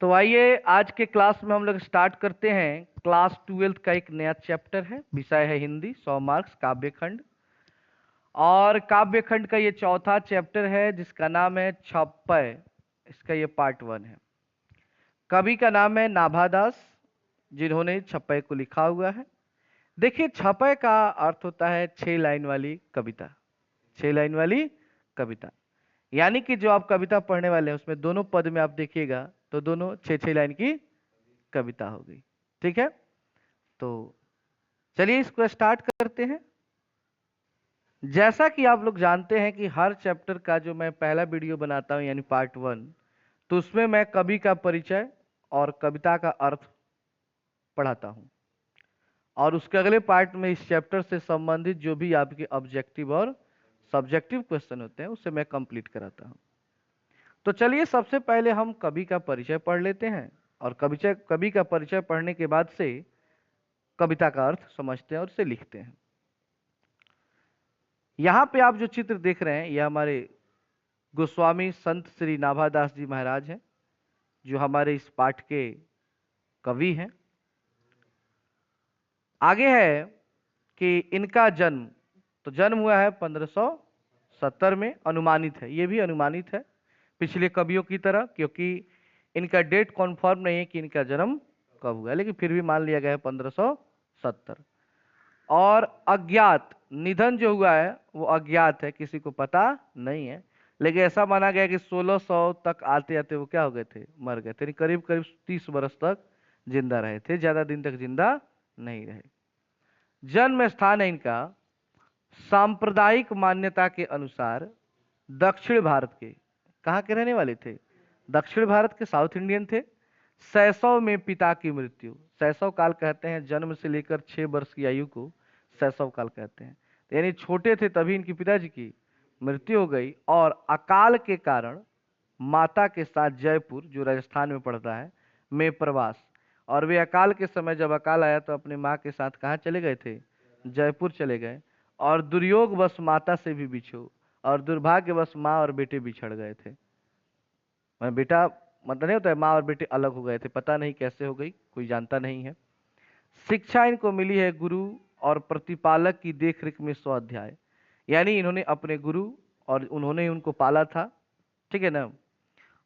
तो आइए आज के क्लास में हम लोग स्टार्ट करते हैं। क्लास 12th का एक नया चैप्टर है, विषय है हिंदी, 100 मार्क्स, काव्यखंड। और काव्यखंड का ये चौथा चैप्टर है जिसका नाम है छप्पय। इसका ये पार्ट 1 है। कवि का नाम है नाभादास, जिन्होंने छप्पय को लिखा हुआ है। देखिए, छप्पय का अर्थ होता है 6 लाइन वाली कविता। 6 लाइन वाली कविता यानी कि जो आप कविता पढ़ने वाले हैं उसमें दोनों पद में आप देखिएगा तो दोनों 6-6 लाइन की कविता हो गई। ठीक है, तो चलिए इसको स्टार्ट करते हैं। जैसा कि आप लोग जानते हैं कि हर चैप्टर का जो मैं पहला वीडियो बनाता हूं यानी पार्ट 1, तो उसमें मैं कवि का परिचय और कविता का अर्थ पढ़ाता हूं, और उसके अगले पार्ट में इस चैप्टर से संबंधित जो भी आपके ऑब्जेक्टिव और सब्जेक्टिव क्वेश्चन होते हैं उसे मैं कंप्लीट कराता हूं। तो चलिए सबसे पहले हम कवि का परिचय पढ़ लेते हैं, और कवि का परिचय पढ़ने के बाद से कविता का अर्थ समझते हैं और उसे लिखते हैं। यहाँ पे आप जो चित्र देख रहे हैं यह हमारे गोस्वामी संत श्री नाभादास जी महाराज हैं, जो हमारे इस पाठ के कवि हैं। आगे है कि इनका जन्म, तो जन्म हुआ है 1570 में, अनुमानित है, ये भी अनुमानित है पिछले कवियों की तरह, क्योंकि इनका डेट कॉन्फर्म नहीं है कि इनका जन्म कब हुआ है, लेकिन फिर भी मान लिया गया है 1570। और अज्ञात, निधन जो हुआ है वो अज्ञात है, किसी को पता नहीं है, लेकिन ऐसा माना गया कि 1600 तक आते आते वो क्या हो गए थे, मर गए थे। करीब करीब 30 वर्ष तक जिंदा रहे थे, ज्यादा दिन तक जिंदा नहीं रहे। जन्म स्थान है इनका सांप्रदायिक मान्यता के अनुसार दक्षिण भारत के, कहाँ के रहने वाले थे, दक्षिण भारत के, साउथ इंडियन थे। शैशव में पिता की मृत्यु, शैशव काल कहते हैं जन्म से लेकर 6 वर्ष की आयु को शैशव काल कहते हैं। यानी छोटे थे तभी इनके पिताजी की मृत्यु हो गई, और अकाल के कारण माता के साथ जयपुर, जो राजस्थान में पड़ता है, में प्रवास। और वे अकाल के समय जब अकाल आया तो अपने माँ के साथ कहाँ चले गए थे, जयपुर चले गए। और दुर्योगवश माता से भी बिछो, और दुर्भाग्यवश माँ और बेटे बिछड़ गए थे। मैं बेटा मतलब नहीं होता है, माँ और बेटे अलग हो गए थे, पता नहीं कैसे हो गई, कोई जानता नहीं है। शिक्षा इनको मिली है गुरु और प्रतिपालक की देखरेख में 100 अध्याय, यानी इन्होंने अपने गुरु और उन्होंने उनको पाला था, ठीक है ना,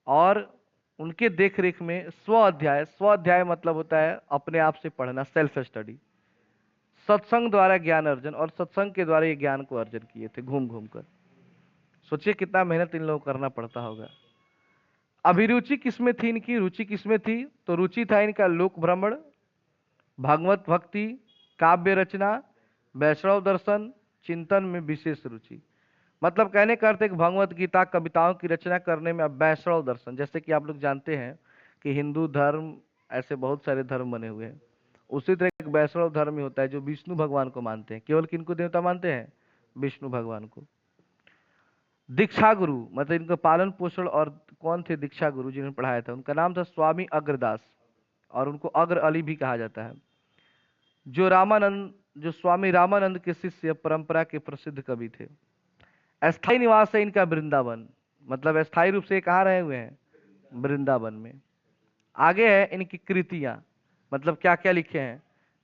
और उनके देखरेख में 100 अध्याय, 100 अध्याय मतलब होता है अपने आप से पढ़ना, सेल्फ स्टडी, सत्संग द्वारा ज्ञान अर्जन, और सत्संग के द्वारा ये ज्ञान को अर्जन किए थे घूम घूम कर। सोचिए कितना मेहनत इन लोगों को करना पड़ता होगा। अभिरुचि किसमें थी इनकी, रुचि किसमें थी, तो रुचि था इनका लोक भ्रमण, भागवत भक्ति, काव्य रचना, वैष्णव दर्शन, चिंतन में विशेष रुचि। मतलब कहने का अर्थ है कि भगवत गीता, कविताओं की रचना करने में, अब वैष्णव दर्शन, जैसे कि आप लोग जानते हैं कि हिंदू धर्म, ऐसे बहुत सारे धर्म बने हुए हैं, उसी तरह एक वैष्णव धर्म ही होता है जो विष्णु भगवान को मानते हैं। केवल किनको देवता मानते हैं, विष्णु भगवान को। दीक्षा गुरु मतलब इनका पालन पोषण, और कौन थे दीक्षा गुरु जिन्होंने पढ़ाया था, उनका नाम था स्वामी अग्रदास, और उनको अग्र अली भी कहा जाता है, जो स्वामी रामानंद के शिष्य परंपरा के प्रसिद्ध कवि थे। अस्थाई निवास है इनका वृंदावन, मतलब अस्थाई रूप से कहाँ रहे हुए हैं, वृंदावन में। आगे है इनकी कृतियां, मतलब क्या क्या लिखे हैं,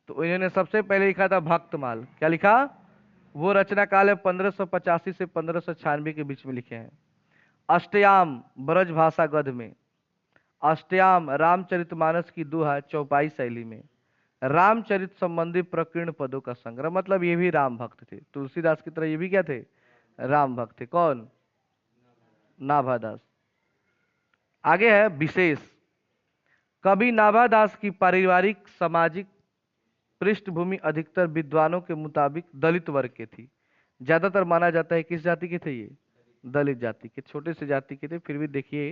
तो इन्होंने सबसे पहले लिखा था भक्तमाल। क्या लिखा, वो रचना काल है 1585 से 1596 के बीच में लिखे हैं। अष्टयाम ब्रज भाषा गद्य में, अष्टयाम रामचरितमानस की दोहा चौपाई शैली में, रामचरित संबंधी प्रकीर्ण पदों का संग्रह, मतलब ये भी राम भक्त थे, तुलसीदास की तरह ये भी क्या थे, राम भक्त थे। कौन, नाभादास। आगे है विशेष, कवि नाभादास की पारिवारिक सामाजिक पृष्ठभूमि अधिकतर विद्वानों के मुताबिक दलित वर्ग के थी। ज्यादातर माना जाता है किस जाति के थे ये, दलित जाति के, छोटे से जाति के थे, फिर भी देखिए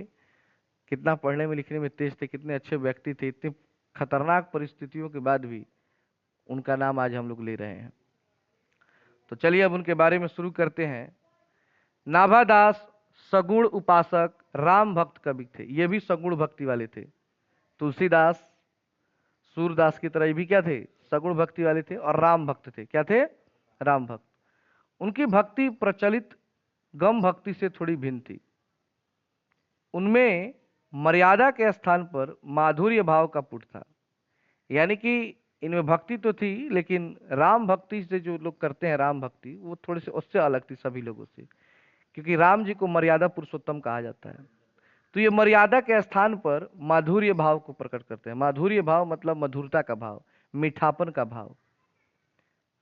कितना पढ़ने में लिखने में तेज थे, कितने अच्छे व्यक्ति थे, इतनी खतरनाक परिस्थितियों के बाद भी उनका नाम आज हम लोग ले रहे हैं। तो चलिए अब उनके बारे में शुरू करते हैं। नाभादास सगुण उपासक, राम भक्त कवि थे, ये भी सगुण भक्ति वाले थे। तुलसीदास, सूरदास की तरह ये भी क्या थे, सगुण भक्ति वाले थे, और राम भक्त थे। क्या थे, राम भक्त। उनकी भक्ति प्रचलित गम भक्ति से थोड़ी भिन्न थी। उनमें मर्यादा के स्थान पर माधुर्य भाव का पुट था। यानी कि इनमें भक्ति तो थी, लेकिन राम भक्ति से जो लोग करते हैं राम भक्ति, वो थोड़े से उससे अलग थी सभी लोगों से, क्योंकि राम जी को मर्यादा पुरुषोत्तम कहा जाता है। तो ये मर्यादा के स्थान पर माधुर्य भाव को प्रकट करते हैं। माधुर्य भाव मतलब मधुरता का भाव, मीठापन का भाव।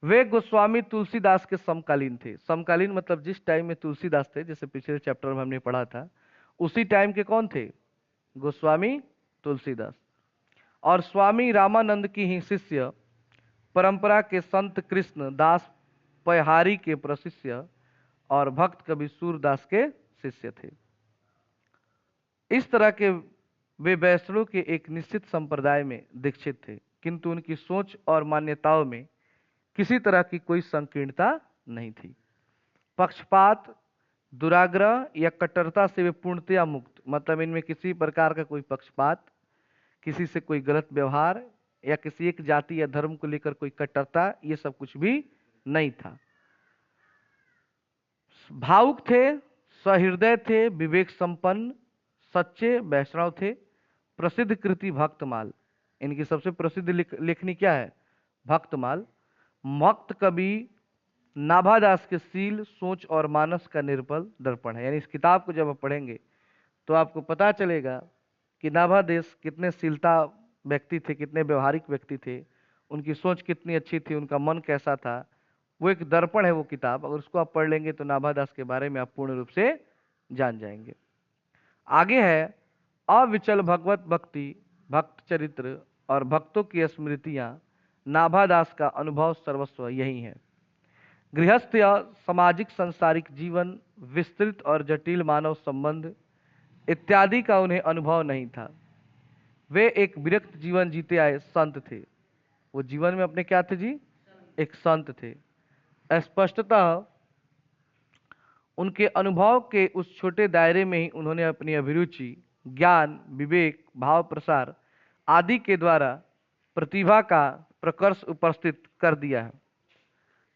वे गोस्वामी तुलसीदास के समकालीन थे। समकालीन मतलब जिस टाइम में तुलसीदास थे, जैसे पिछले चैप्टर में हमने पढ़ा था, उसी टाइम के कौन थे? गोस्वामी तुलसीदास। और स्वामी रामानंद की ही शिष्य परंपरा के संत कृष्ण दास पयहारी के प्रशिष्य और भक्त कवि सूरदास के शिष्य थे। इस तरह के वे वैष्णव के एक निश्चित संप्रदाय में दीक्षित थे, किंतु उनकी सोच और मान्यताओं में किसी तरह की कोई संकीर्णता नहीं थी। पक्षपात, दुराग्रह या कट्टरता से वे पूर्णतया मुक्त, मतलब इनमें किसी प्रकार का कोई पक्षपात, किसी से कोई गलत व्यवहार या किसी एक जाति या धर्म को लेकर कोई कट्टरता, ये सब कुछ भी नहीं था। भावुक थे, सहृदय थे, विवेक संपन्न, सच्चे वैष्णव थे। प्रसिद्ध कृति भक्तमाल, इनकी सबसे प्रसिद्ध लेखनी क्या है? भक्तमाल। भक्त कवि नाभादास के शील, सोच और मानस का निर्बल दर्पण है। यानी इस किताब को जब आप पढ़ेंगे तो आपको पता चलेगा कि नाभादेश कितने शीलता व्यक्ति थे, कितने व्यवहारिक व्यक्ति थे, उनकी सोच कितनी अच्छी थी, उनका मन कैसा था। वो एक दर्पण है वो किताब। अगर उसको आप पढ़ लेंगे तो नाभादास के बारे में आप पूर्ण रूप से जान जाएंगे। आगे है अविचल भगवत भक्ति, भक्त चरित्र और भक्तों की स्मृतियां। नाभादास का अनुभव सर्वस्व यही है। गृहस्थ या सामाजिक सांसारिक जीवन, विस्तृत और जटिल मानव संबंध इत्यादि का उन्हें अनुभव नहीं था। वे एक विरक्त जीवन जीते आए संत थे। वो जीवन में अपने क्या थे जी? एक संत थे। स्पष्टतः उनके अनुभव के उस छोटे दायरे में ही उन्होंने अपनी अभिरुचि, ज्ञान, विवेक, भाव प्रसार आदि के द्वारा प्रतिभा का प्रकर्ष उपस्थित कर दिया है।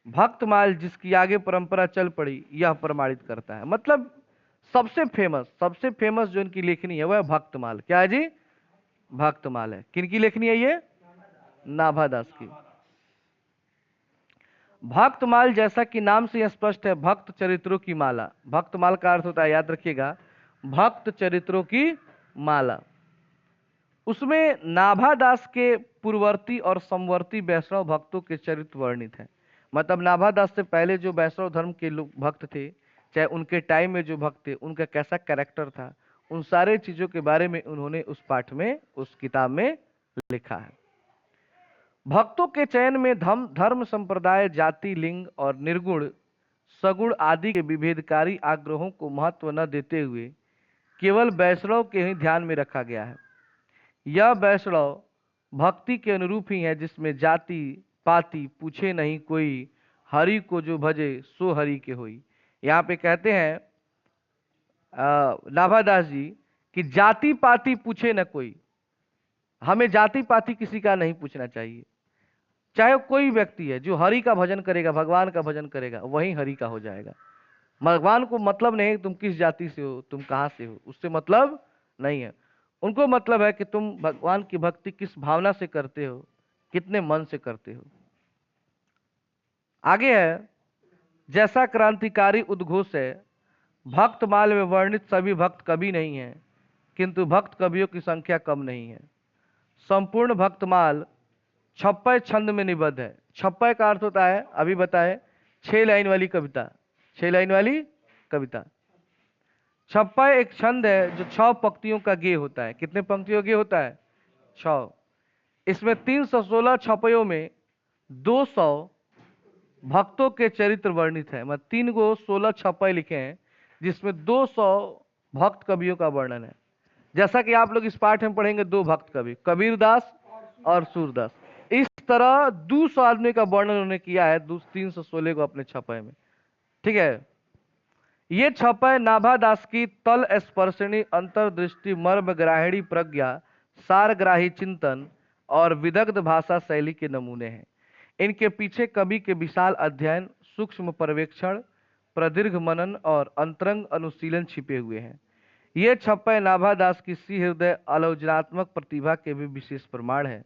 भक्तमाल जिसकी आगे परंपरा चल पड़ी, यह प्रमाणित करता है। मतलब सबसे फेमस जो इनकी लेखनी है वह है भक्तमाल। क्या है जी? भक्तमाल है। किनकी लेखनी है ये? नाभादास की। भक्तमाल जैसा कि नाम से स्पष्ट है, भक्त चरित्रों की माला। भक्तमाल का अर्थ होता है, याद रखिएगा, भक्त चरित्रों की माला। उसमें नाभादास के पूर्ववर्ती और समवर्ती वैष्णव भक्तों के चरित्र वर्णित हैं। मतलब नाभादास से पहले जो वैष्णव धर्म के लोग भक्त थे, चाहे उनके टाइम में जो भक्त थे, उनका कैसा कैरेक्टर था, उन सारे चीजों के बारे में उन्होंने उस पाठ में, उस किताब में लिखा है। भक्तों के चयन में धर्म, संप्रदाय, जाति, लिंग और निर्गुण, सगुण आदि के विभेदकारी आग्रहों को महत्व न देते हुए केवल वैष्णव के ही ध्यान में रखा गया है। यह वैष्णव भक्ति के अनुरूप ही है, जिसमें जाति पाति पूछे नहीं कोई, हरि को जो भजे सो हरि के होई। यहाँ पे कहते हैं नाभादास जी कि जाति पाति पूछे न कोई। हमें जाति पाति किसी का नहीं पूछना चाहिए। चाहे कोई व्यक्ति है जो हरि का भजन करेगा, भगवान का भजन करेगा, वही हरि का हो जाएगा। भगवान को मतलब नहीं तुम किस जाति से हो, तुम कहां से हो, उससे मतलब नहीं है। उनको मतलब है कि तुम भगवान की भक्ति किस भावना से करते हो, कितने मन से करते हो। आगे है, जैसा क्रांतिकारी उद्घोष है, भक्तमाल में वर्णित सभी भक्त कवि नहीं है, किंतु भक्त कवियों की संख्या कम नहीं है। संपूर्ण भक्तमाल 56 छंद में निबद्ध है। 56 का अर्थ होता है, अभी बताए, 6 लाइन वाली कविता। 6 लाइन वाली कविता। 56 एक छंद है जो 6 पंक्तियों का गेय होता है। कितने पंक्तियों गेय होता है? 6। इसमें 316 छपयों में 200 भक्तों के चरित्र वर्णित है। मतलब 3 को 16 छपय लिखे हैं, जिसमें 200 भक्त कवियों का वर्णन है। जैसा कि आप लोग इस पाठ में पढ़ेंगे, 2 भक्त कवि, कबीरदास और सूरदास। इस तरह 200 आदमी का वर्णन उन्होंने किया है 316 को अपने छपय में। ठीक है। ये छपय नाभादास की तल स्पर्शनी अंतर्दृष्टि, मर्म ग्राहिणी प्रज्ञा, सारग्राही चिंतन और विदग्ध भाषा शैली के नमूने हैं। इनके पीछे कवि के विशाल अध्ययन, सूक्ष्म पर्यवेक्षण, प्रदीर्घ मनन और अंतरंग अनुशीलन छिपे हुए हैं। ये छप्पय नाभादास की सी हृदय आलोचनात्मक प्रतिभा के भी विशेष प्रमाण है।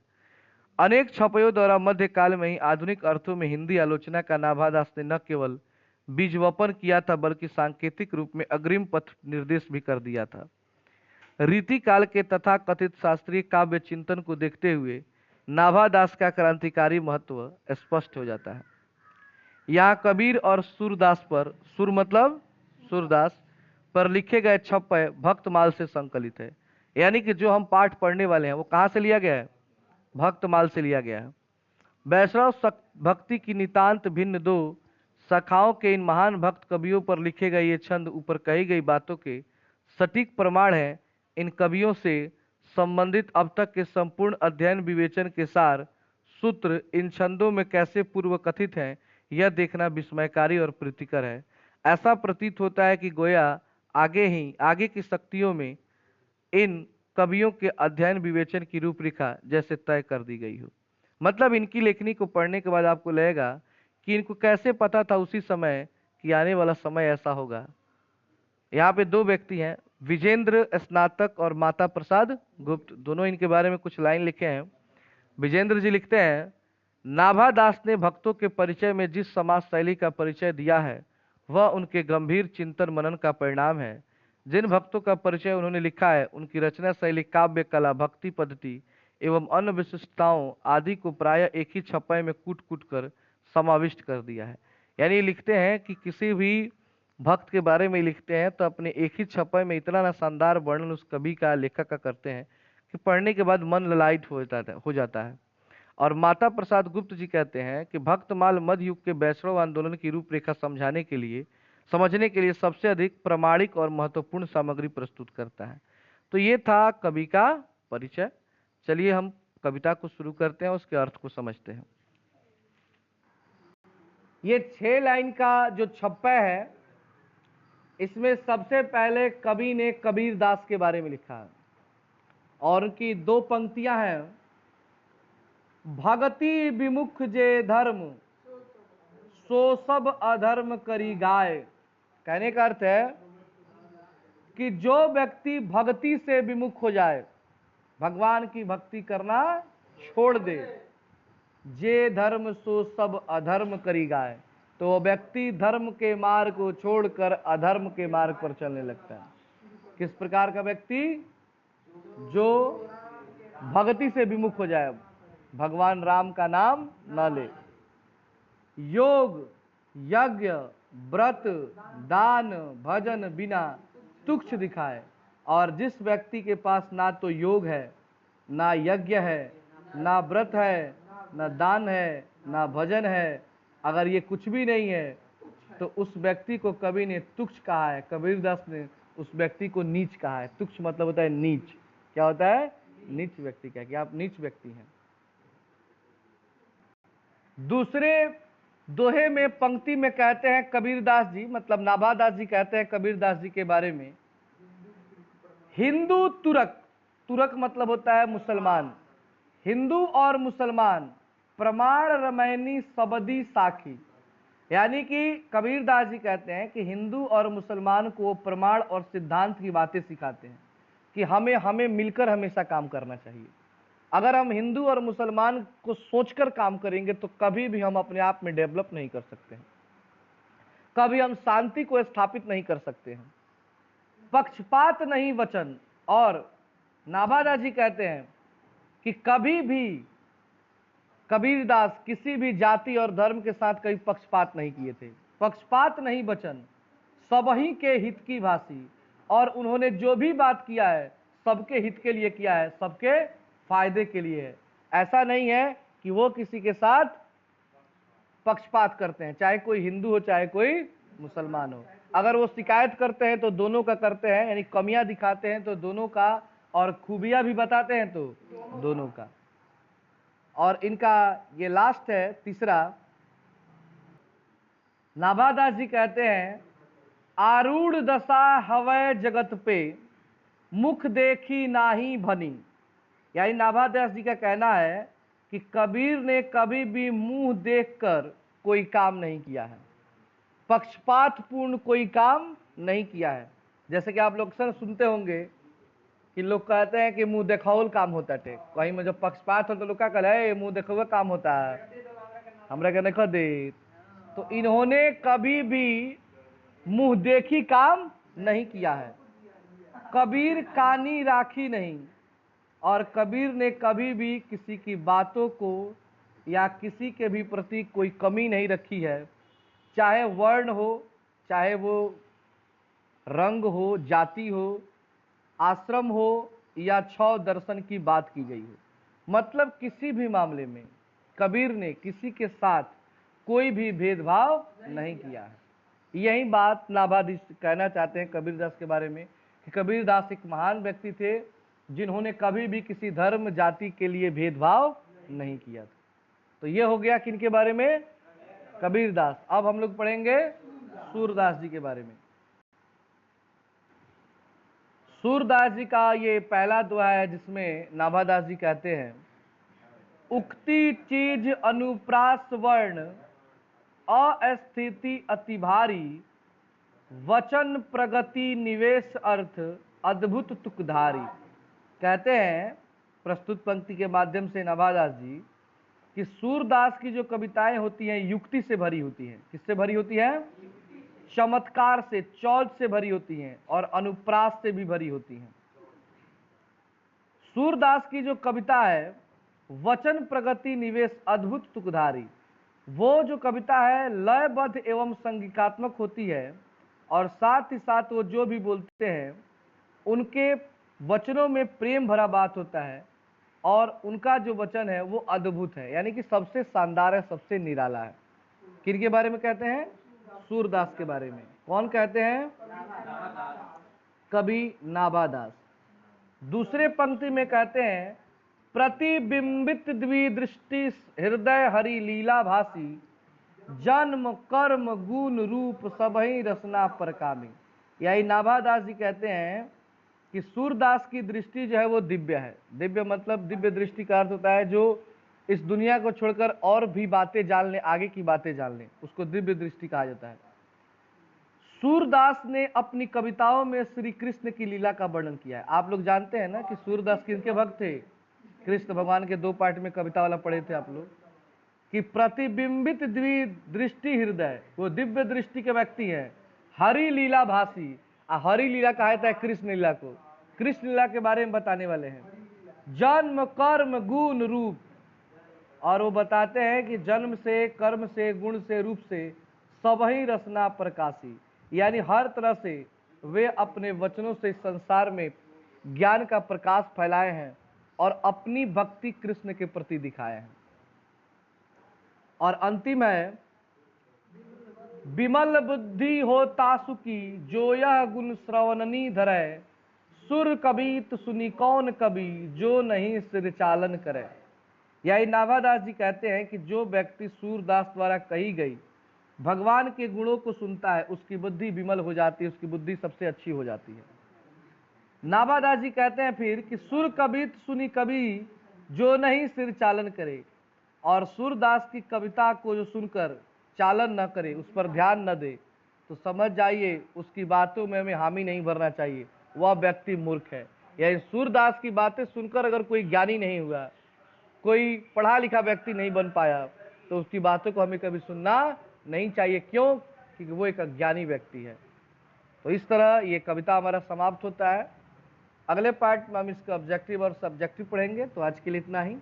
अनेक छपयों द्वारा मध्यकाल में ही आधुनिक अर्थों में हिंदी आलोचना का नाभादास ने न केवल बीजवपन किया था बल्कि सांकेतिक रूप में अग्रिम पथ निर्देश भी कर दिया था। रीति काल के तथा कथित शास्त्रीय काव्य चिंतन को देखते हुए नाभादास का क्रांतिकारी महत्व स्पष्ट हो जाता है। यहाँ कबीर और सूरदास पर, सूर मतलब सूरदास पर लिखे गए छप्पय भक्तमाल से संकलित है। यानी कि जो हम पाठ पढ़ने वाले हैं वो कहाँ से लिया गया है? भक्तमाल से लिया गया है। वैष्णव भक्ति की नितांत भिन्न दो शाखाओं के इन महान भक्त कवियों पर लिखे गए ये छंद ऊपर कही गई बातों के सटीक प्रमाण है। इन कवियों से संबंधित अब तक के संपूर्ण अध्ययन विवेचन के सार सूत्र इन छंदों में कैसे पूर्व कथित हैं, यह देखना विस्मयकारी और प्रीतिकर है। ऐसा प्रतीत होता है कि गोया आगे की शक्तियों में इन कवियों के अध्ययन विवेचन की रूपरेखा जैसे तय कर दी गई हो। मतलब इनकी लेखनी को पढ़ने के बाद आपको लगेगा कि इनको कैसे पता था उसी समय कि आने वाला समय ऐसा होगा। यहाँ पे दो व्यक्ति हैं, विजेंद्र स्नातक और माता प्रसाद गुप्त, दोनों इनके बारे में कुछ लाइन लिखे हैं। विजेंद्र जी लिखते हैं, नाभादास ने भक्तों के परिचय में जिस समाज शैली का परिचय दिया है वह उनके गंभीर चिंतन मनन का परिणाम है। जिन भक्तों का परिचय उन्होंने लिखा है उनकी रचना शैली, काव्य कला, भक्ति पद्धति एवं अन्य विशिष्टताओं आदि को प्रायः एक ही छप्पय में कूट कूट कर समाविष्ट कर दिया है। यानी लिखते हैं कि किसी भी भक्त के बारे में लिखते हैं तो अपने एक ही छप्पय में इतना ना शानदार वर्णन उस कवि का, लेखक का करते हैं कि पढ़ने के बाद मन ललायित हो जाता है। और माता प्रसाद गुप्त जी कहते हैं कि भक्तमाल मध्य युग के वैष्णव आंदोलन की रूपरेखा समझने के लिए सबसे अधिक प्रामाणिक और महत्वपूर्ण सामग्री प्रस्तुत करता है। तो ये था कवि का परिचय। चलिए हम कविता को शुरू करते हैं, उसके अर्थ को समझते हैं। ये 6 लाइन का जो छप्पय है इसमें सबसे पहले कवि ने कबीरदास के बारे में लिखा है और उनकी 2 पंक्तियां हैं, भगति विमुख जे धर्म सो सब अधर्म करी गाय। कहने का अर्थ है कि जो व्यक्ति भक्ति से विमुख हो जाए, भगवान की भक्ति करना छोड़ दे, जे धर्म सो सब अधर्म करी गाय, तो वो व्यक्ति धर्म के मार्ग को छोड़कर अधर्म के मार्ग पर चलने लगता है। किस प्रकार का व्यक्ति? जो भक्ति से विमुख हो जाए, भगवान राम का नाम न ले, योग यज्ञ व्रत दान भजन बिना तुच्छ दिखाए। और जिस व्यक्ति के पास ना तो योग है, ना यज्ञ है, ना व्रत है, ना दान है, ना भजन है, अगर ये कुछ भी नहीं है तो उस व्यक्ति को कवि ने तुच्छ कहा है। कबीरदास ने उस व्यक्ति को नीच कहा है। तुच्छ मतलब होता है नीच। क्या होता है? नीच व्यक्ति का, कि आप नीच व्यक्ति हैं। दूसरे दोहे में पंक्ति में कहते हैं कबीरदास जी, मतलब नाभादास जी कहते हैं कबीरदास जी के बारे में, हिंदू तुरक, तुरक मतलब होता है मुसलमान, हिंदू और मुसलमान प्रमाण रमैनी सबदी साखी। यानी कि कबीरदास जी कहते हैं कि हिंदू और मुसलमान को प्रमाण और सिद्धांत की बातें सिखाते हैं कि हमें मिलकर हमेशा काम करना चाहिए। अगर हम हिंदू और मुसलमान को सोचकर काम करेंगे तो कभी भी हम अपने आप में डेवलप नहीं कर सकते हैं, कभी हम शांति को स्थापित नहीं कर सकते हैं। पक्षपात नहीं वचन। और नाभादास जी कहते हैं कि कभी भी कबीरदास किसी भी जाति और धर्म के साथ कभी पक्षपात नहीं किए थे। पक्षपात नहीं वचन, सबही के हित की भाषी। और उन्होंने जो भी बात किया है सबके हित के लिए किया है, सबके फायदे के लिए है। ऐसा नहीं है कि वो किसी के साथ पक्षपात करते हैं, चाहे कोई हिंदू हो चाहे कोई मुसलमान हो। अगर वो शिकायत करते हैं तो दोनों का करते हैं, यानी कमियां दिखाते हैं तो दोनों का, और खूबियां भी बताते हैं तो दोनों का। और इनका ये लास्ट है तीसरा, नाभादास जी कहते हैं, आरूढ़ दशा हवै जगत पे मुख देखी नाही भनी। यानी नाभादास जी का कहना है कि कबीर ने कभी भी मुंह देखकर कोई काम नहीं किया है, पक्षपात पूर्ण कोई काम नहीं किया है। जैसे कि आप लोग अक्सर सुनते होंगे कि लोग कहते हैं कि मुंह देखावल काम होता है, कहीं में जब पक्षपात हो तो लोग क्या कहला है, मुंह देखा काम होता है, हमरा के नहीं दे। तो इन्होंने कभी भी मुंह देखी काम नहीं किया है। कबीर कानी राखी नहीं, और कबीर ने कभी भी किसी की बातों को या किसी के भी प्रति कोई कमी नहीं रखी है, चाहे वर्ण हो, चाहे वो रंग हो, जाति हो, आश्रम हो या छह दर्शन की बात की गई हो। मतलब किसी भी मामले में कबीर ने किसी के साथ कोई भी भेदभाव नहीं किया है। यही बात नाभादास कहना चाहते हैं कबीरदास के बारे में कि कबीरदास एक महान व्यक्ति थे जिन्होंने कभी भी किसी धर्म जाति के लिए भेदभाव नहीं किया था। तो ये हो गया किनके बारे में, कबीरदास। अब हम लोग पढ़ेंगे सूरदास जी के बारे में। सूरदास जी का ये पहला दोहा है जिसमें नाभादास जी कहते हैं, उक्ति चीज अनुप्रास वर्ण अस्थिति अति भारी, वचन प्रगति निवेश अर्थ अद्भुत तुकधारी। कहते हैं प्रस्तुत पंक्ति के माध्यम से नाभादास जी कि सूरदास की जो कविताएं होती हैं युक्ति से भरी होती हैं। किससे भरी होती है, चमत्कार से, चौज से भरी होती हैं और अनुप्रास से भी भरी होती हैं। सूरदास की जो कविता है वचन प्रगति निवेश अद्भुत तुकधारी, वो जो कविता है लयबद्ध एवं संगीतात्मक होती है और साथ ही साथ वो जो भी बोलते हैं उनके वचनों में प्रेम भरा बात होता है और उनका जो वचन है वो अद्भुत है, यानी कि सबसे शानदार है, सबसे निराला है। किनके बारे में कहते हैं, सूरदास के बारे में। कौन कहते हैं, कवि नाभादास। दूसरे पंक्ति में कहते हैं, प्रतिबिंबित द्विदृष्टि हृदय हरि लीला भासी, जन्म कर्म गुण रूप सबही रसना परकामी। यही नाभादास जी कहते हैं कि सूरदास की दृष्टि जो है वो दिव्य है। दिव्य मतलब दिव्य दृष्टि का अर्थ होता है जो इस दुनिया को छोड़कर और भी बातें जान ले, आगे की बातें जान ले, उसको दिव्य दृष्टि कहा जाता है। सूरदास ने अपनी कविताओं में श्री कृष्ण की लीला का वर्णन किया है। आप लोग जानते हैं ना कि सूरदास किनके भक्त थे, कृष्ण भगवान के दो पार्ट में कविता वाला पढ़े थे आप लोग, कि प्रतिबिंबित दृष्टि हृदय, वो दिव्य दृष्टि के व्यक्ति है, हरि लीला भासी। हरि लीला कहा जाता है कृष्ण लीला को, कृष्ण लीला के बारे में बताने वाले हैं। जन्म कर्म गुण रूप, और वो बताते हैं कि जन्म से, कर्म से, गुण से, रूप से सबही रसना प्रकाशी, यानी हर तरह से वे अपने वचनों से संसार में ज्ञान का प्रकाश फैलाए हैं और अपनी भक्ति कृष्ण के प्रति दिखाए हैं। और अंतिम है, विमल बुद्धि हो तासुकी, जो यह गुण श्रवणनी धरे, सुर कबीत सुनी कौन कवि, जो नहीं सिर चालन करे। यही नाभादास जी कहते हैं कि जो व्यक्ति सूरदास द्वारा कही गई भगवान के गुणों को सुनता है उसकी बुद्धि विमल हो जाती है, उसकी बुद्धि सबसे अच्छी हो जाती है। नाभादास जी कहते हैं फिर कि सुर कबीत सुनी कवि, जो नहीं सिर चालन करे, और सूरदास की कविता को जो सुनकर चालन न करे, उस पर ध्यान न दे, तो समझ जाइए उसकी बातों में हमें हामी नहीं भरना चाहिए, वह व्यक्ति मूर्ख है। यही सूरदास की बातें सुनकर अगर कोई ज्ञानी नहीं हुआ, कोई पढ़ा लिखा व्यक्ति नहीं बन पाया, तो उसकी बातों को हमें कभी सुनना नहीं चाहिए। क्यों? क्योंकि वो एक अज्ञानी व्यक्ति है। तो इस तरह ये कविता हमारा समाप्त होता है। अगले पार्ट में हम इसका ऑब्जेक्टिव और सब्जेक्टिव पढ़ेंगे। तो आज के लिए इतना ही।